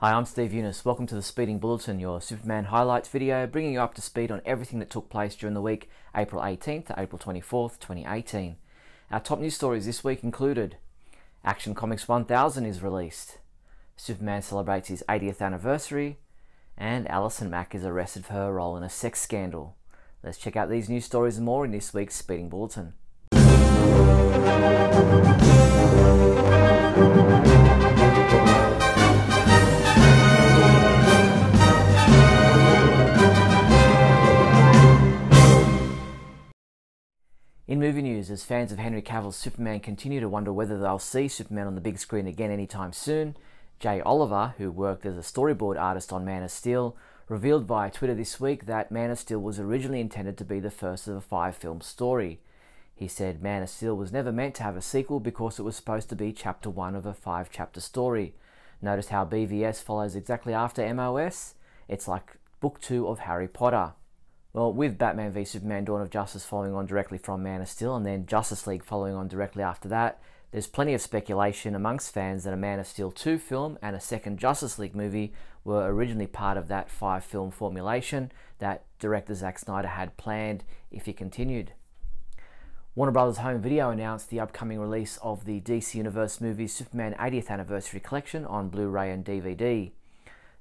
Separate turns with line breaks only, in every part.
Hi, I'm Steve Younis. Welcome to the Speeding Bulletin, your Superman highlights video, bringing you up to speed on everything that took place during the week, April 18th to April 24th, 2018. Our top news stories this week included: Action Comics 1000 is released, Superman celebrates his 80th anniversary, and Allison Mack is arrested for her role in a sex scandal. Let's check out these news stories and more in this week's Speeding Bulletin. In movie news, as fans of Henry Cavill's Superman continue to wonder whether they'll see Superman on the big screen again anytime soon, Jay Oliver, who worked as a storyboard artist on Man of Steel, revealed via Twitter this week that Man of Steel was originally intended to be the first of a 5-film story. He said Man of Steel was never meant to have a sequel because it was supposed to be chapter 1 of a 5-chapter story. Notice how BVS follows exactly after MOS? It's like book 2 of Harry Potter. Well, with Batman v Superman Dawn of Justice following on directly from Man of Steel and then Justice League following on directly after that, there's plenty of speculation amongst fans that a Man of Steel 2 film and a second Justice League movie were originally part of that 5-film formulation that director Zack Snyder had planned if he continued. Warner Bros. Home Video announced the upcoming release of the DC Universe movies Superman 80th Anniversary Collection on Blu-ray and DVD.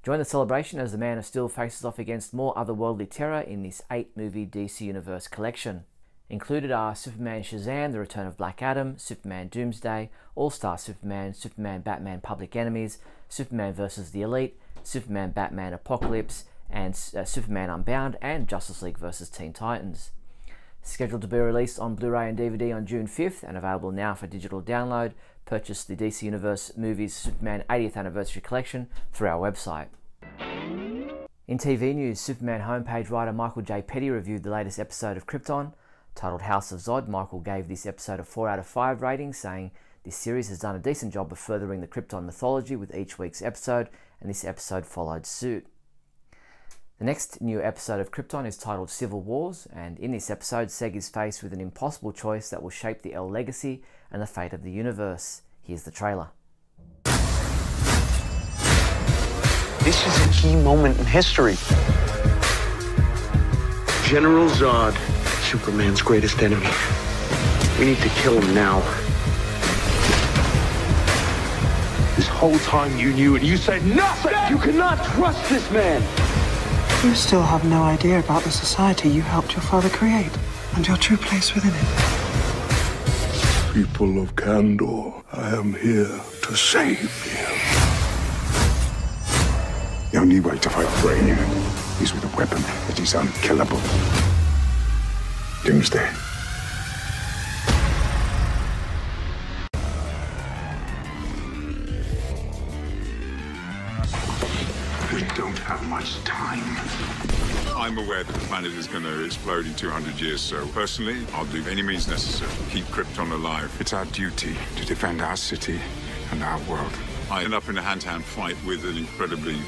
Join the celebration as the Man of Steel faces off against more otherworldly terror in this 8-movie DC Universe collection. Included are Superman Shazam, The Return of Black Adam, Superman Doomsday, All-Star Superman, Superman Batman Public Enemies, Superman vs. the Elite, Superman Batman Apocalypse, and Superman Unbound, and Justice League vs. Teen Titans. Scheduled to be released on Blu-ray and DVD on June 5th and available now for digital download, purchase the DC Universe Movies Superman 80th Anniversary Collection through our website. In TV news, Superman homepage writer Michael J. Petty reviewed the latest episode of Krypton. Titled House of Zod, Michael gave this episode a 4 out of 5 rating, saying this series has done a decent job of furthering the Krypton mythology with each week's episode, and this episode followed suit. The next new episode of Krypton is titled Civil Wars, and in this episode, Seg is faced with an impossible choice that will shape the El legacy and the fate of the universe. Here's the trailer.
This is a key moment in history. General Zod, Superman's greatest enemy. We need to kill him now. This whole time you knew and you said nothing! You cannot trust this man!
You still have no idea about the society you helped your father create and your true place within it.
People of Kandor, I am here to save you.
The only way to fight Brainiac is with a weapon that is unkillable. Doomsday. We don't have much time.
I'm aware that the planet is going to explode in 200 years, so personally, I'll do any means necessary to keep Krypton alive.
It's our duty to defend our city and our world.
I end up in a hand-to-hand fight with an incredibly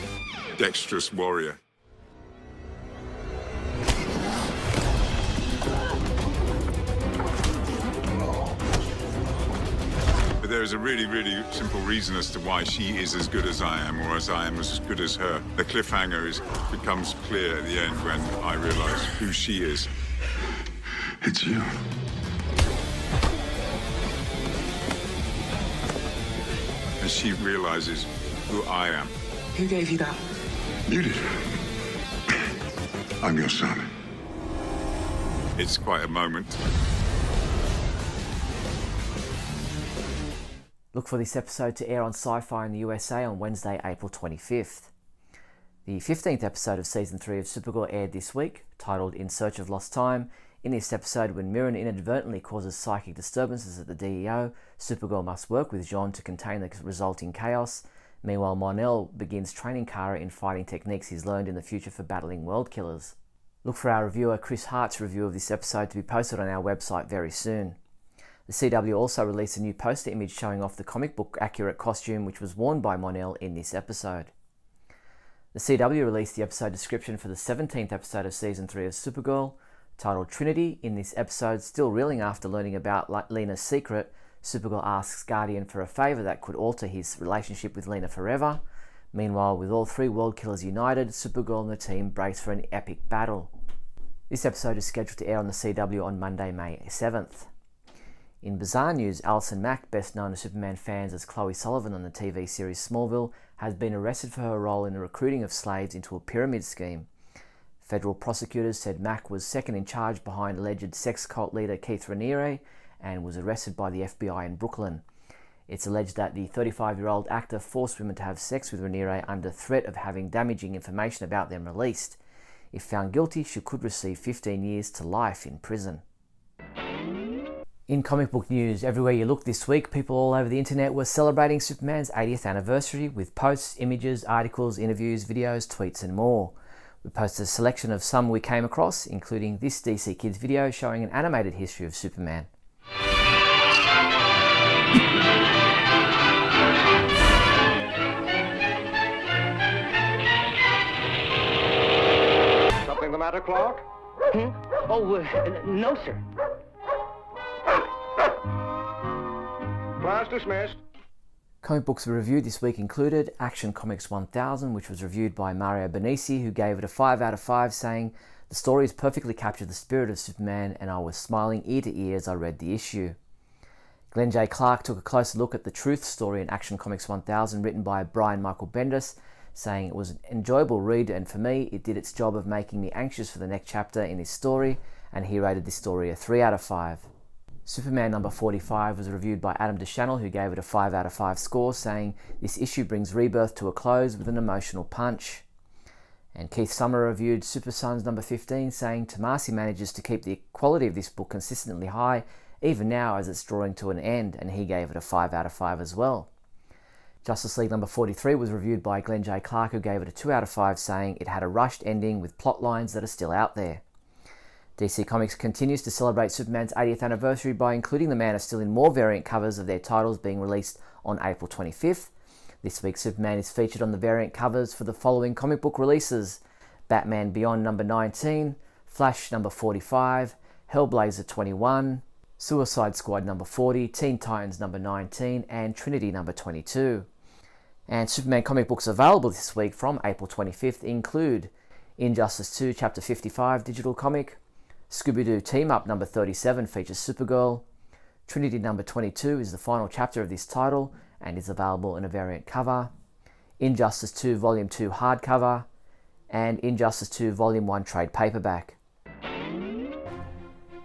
dexterous warrior. But there is a really, really simple reason as to why she is as good as I am, or as I am as good as her. The cliffhanger becomes clear at the end when I realize who she is.
It's you.
And she realizes who I am.
Who gave you that?
You did. I'm your son.
It's quite a moment.
Look for this episode to air on Sci-Fi in the USA on Wednesday, April 25th. The 15th episode of Season 3 of Supergirl aired this week, titled In Search of Lost Time. In this episode, when Mirren inadvertently causes psychic disturbances at the DEO, Supergirl must work with Jean to contain the resulting chaos. Meanwhile, Mon-El begins training Kara in fighting techniques he's learned in the future for battling world killers. Look for our reviewer Chris Hart's review of this episode to be posted on our website very soon. The CW also released a new poster image showing off the comic book accurate costume which was worn by Mon-El in this episode. The CW released the episode description for the 17th episode of Season 3 of Supergirl, titled Trinity. In this episode, still reeling after learning about Lena's secret, Supergirl asks Guardian for a favour that could alter his relationship with Lena forever, Meanwhile, with all three world killers united, Supergirl and the team brace for an epic battle. This episode is scheduled to air on the CW on Monday, May 7th. In bizarre news, Allison Mack, best known to Superman fans as Chloe Sullivan on the TV series Smallville, has been arrested for her role in the recruiting of slaves into a pyramid scheme. Federal prosecutors said Mack was second in charge behind alleged sex cult leader Keith Raniere and was arrested by the FBI in Brooklyn. It's alleged that the 35-year-old actor forced women to have sex with Raniere under threat of having damaging information about them released. If found guilty, she could receive 15 years to life in prison. In comic book news, everywhere you look this week, people all over the internet were celebrating Superman's 80th anniversary with posts, images, articles, interviews, videos, tweets and more. We posted a selection of some we came across, including this DC Kids video showing an animated history of Superman.
Something the matter, Clark?
No, sir.
Class dismissed.
Comic books we reviewed this week included Action Comics 1000, which was reviewed by Mario Benisi, who gave it a 5 out of 5, saying, "The stories perfectly captured the spirit of Superman and I was smiling ear to ear as I read the issue." Glenn J. Clark took a closer look at the Truth story in Action Comics 1000, written by Brian Michael Bendis, saying it was an enjoyable read and for me it did its job of making me anxious for the next chapter in this story, and he rated this story a 3 out of 5. Superman number 45 was reviewed by Adam DeChannel, who gave it a 5 out of 5 score, saying this issue brings Rebirth to a close with an emotional punch. And Keith Summer reviewed Super Sons number 15, saying Tomasi manages to keep the quality of this book consistently high, even now as it's drawing to an end, and he gave it a 5 out of 5 as well. Justice League number 43 was reviewed by Glenn J. Clark, who gave it a 2 out of 5, saying it had a rushed ending with plot lines that are still out there. DC Comics continues to celebrate Superman's 80th anniversary by including the Man of Steel in more variant covers of their titles being released on April 25th. This week, Superman is featured on the variant covers for the following comic book releases: Batman Beyond number 19, Flash number 45, Hellblazer 21, Suicide Squad number 40, Teen Titans number 19, and Trinity number 22. And Superman comic books available this week from April 25th include Injustice 2 Chapter 55 digital comic, Scooby-Doo Team Up number 37 features Supergirl, Trinity number 22 is the final chapter of this title and is available in a variant cover, Injustice 2 Volume 2 hardcover, and Injustice 2 Volume 1 trade paperback.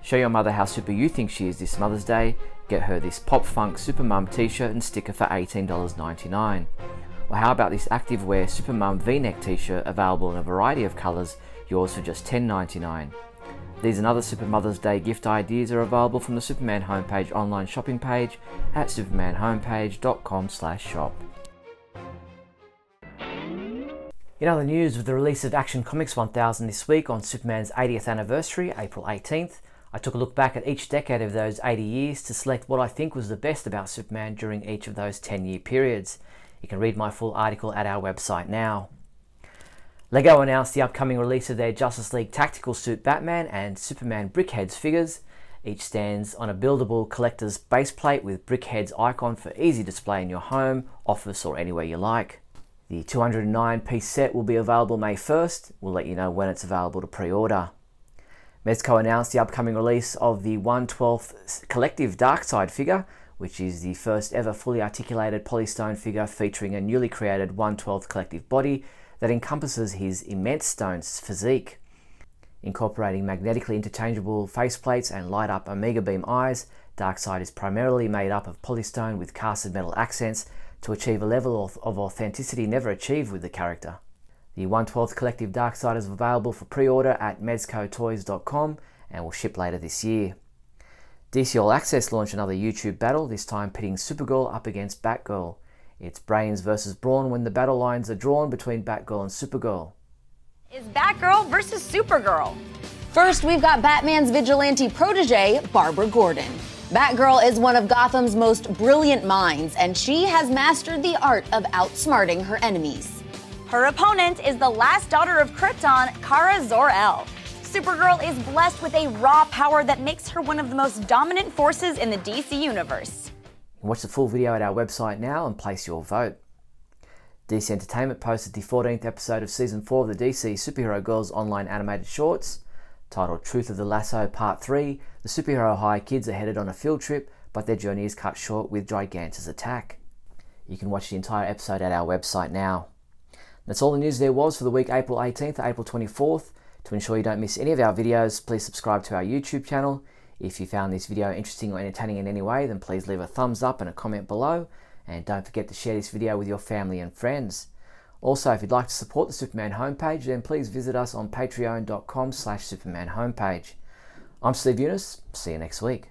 Show your mother how super you think she is this Mother's Day. Get her this Pop Funk Super Mum t-shirt and sticker for $18.99. Or how about this activewear Super Mum v-neck t-shirt available in a variety of colours, yours for just $10.99. These and other Super Mother's Day gift ideas are available from the Superman homepage online shopping page at supermanhomepage.com/shop. In other news, with the release of Action Comics 1000 this week on Superman's 80th anniversary, April 18th, I took a look back at each decade of those 80 years to select what I think was the best about Superman during each of those 10-year periods. You can read my full article at our website now. LEGO announced the upcoming release of their Justice League Tactical Suit Batman and Superman Brickheads figures. Each stands on a buildable collector's base plate with Brickhead's icon for easy display in your home, office or anywhere you like. The 209-piece set will be available May 1st. We'll let you know when it's available to pre-order. Mezco announced the upcoming release of the 1/12 Collective Darkseid figure, which is the first ever fully articulated polystone figure featuring a newly created 1/12 Collective body that encompasses his immense stone physique. Incorporating magnetically interchangeable faceplates and light-up Omega Beam eyes, Darkseid is primarily made up of polystone with casted metal accents to achieve a level of authenticity never achieved with the character. The 1/12 Collective Darkseid is available for pre-order at mezcotoys.com and will ship later this year. DC All Access launched another YouTube battle, this time pitting Supergirl up against Batgirl. It's brains versus brawn when the battle lines are drawn between Batgirl and Supergirl.
Is Batgirl versus Supergirl.
First, we've got Batman's vigilante protege, Barbara Gordon. Batgirl is one of Gotham's most brilliant minds, and she has mastered the art of outsmarting her enemies.
Her opponent is the last daughter of Krypton, Kara Zor-El. Supergirl is blessed with a raw power that makes her one of the most dominant forces in the DC universe.
Watch the full video at our website now and place your vote. DC Entertainment posted the 14th episode of Season 4 of the DC Superhero Girls online animated shorts. Titled Truth of the Lasso Part 3, the superhero high kids are headed on a field trip, but their journey is cut short with Giganta's attack. You can watch the entire episode at our website now. That's all the news there was for the week April 18th to April 24th. To ensure you don't miss any of our videos, please subscribe to our YouTube channel. If you found this video interesting or entertaining in any way, then please leave a thumbs up and a comment below. And don't forget to share this video with your family and friends. Also, if you'd like to support the Superman homepage, then please visit us on patreon.com/Superman homepage. I'm Steve Younis. See you next week.